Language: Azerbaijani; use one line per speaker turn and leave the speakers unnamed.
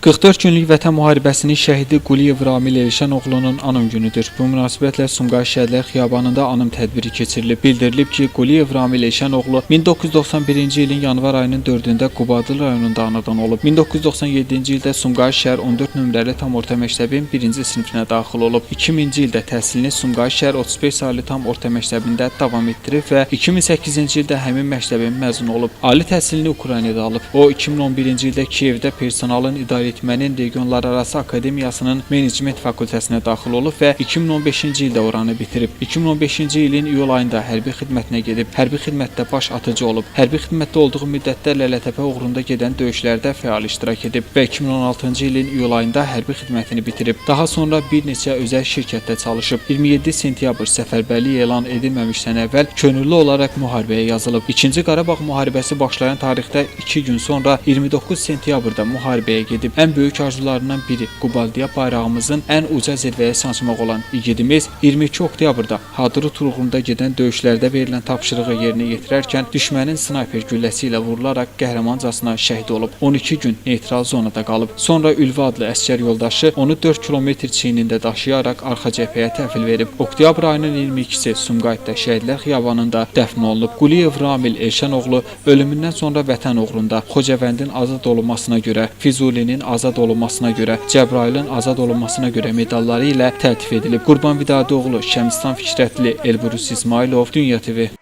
44 günlük Vətən müharibəsinin şəhidi Quliyev Ramil Elşənoğlunun anım günüdür. Bu münasibətlə Sumqayıt Şəhidlər Xiyabanında anım tədbiri keçirilib. Bildirilib ki, Quliyev Ramil Elşənoğlu 1991-ci ilin yanvar ayının 4-də Qubadlı rayonunda anadan olub. 1997-ci ildə Sumqayıt şəhər 14 nömrəli tam orta məktəbin 1-ci sinifinə daxil olub. 2000-ci ildə təhsilini Sumqayıt şəhər 35 saylı tam orta məktəbində davam etdirib və 2008-ci ildə həmin məktəbin məzunu olub. Ali təhsilini Ukraynada alıb. O 2011-ci ildə Kiyevdə personalın idarə etmənin Regionlararası Akademiyasının Menecment fakültəsinə daxil olub və 2015-ci ildə oranı bitirib. 2015-ci ilin iyul ayında hərbi xidmətinə gedib. Hərbi xidmətdə baş atıcı olub. Hərbi xidmətdə olduğu müddətdə Lələtəpə uğrunda gedən döyüşlərdə fəal iştirak edib və 2016-cı ilin iyul ayında hərbi xidmətini bitirib. Daha sonra bir neçə özəl şirkətdə çalışıb. 27 sentyabr səfərbərlik elan edilməmişdən əvvəl könüllü olaraq müharibəyə yazılıb. 2-ci Qarabağ müharibəsi başlayan tarixdə 2 gün sonra 29 sentyabrda müharibəyə gedib. Ən böyük arzularından biri Qubadlıya bayrağımızın ən uca zirvəyə sancmaq olan igidimiz 22 oktyabrda Hadrut uğrunda gedən döyüşlərdə verilən tapşırığı yerinə yetirərkən düşmənin snayper gülləsi ilə vurularaq qəhrəmancasına şəhid olub. 12 gün neytral zonada qalıb. Sonra Ülvi adlı əsgər yoldaşı onu 4 kilometr çiynində daşıyaraq arxa cəbhəyə təhvil verib. Oktyabr ayının 22-si Sumqayıtda Şəhidlər Xiyabanında dəfn olunub. Quliyev Ramil Elşənoğlu ölümündən sonra Vətən uğrunda Xocavəndin azad olunmasına görə, Füzulinin azad olunmasına görə, Cəbrayılın azad olunmasına görə medalları ilə təltif edilib. Qurban Vidadoğlu, Şəmstan Fikrətli, Elbrus İsmailov, Dünya TV.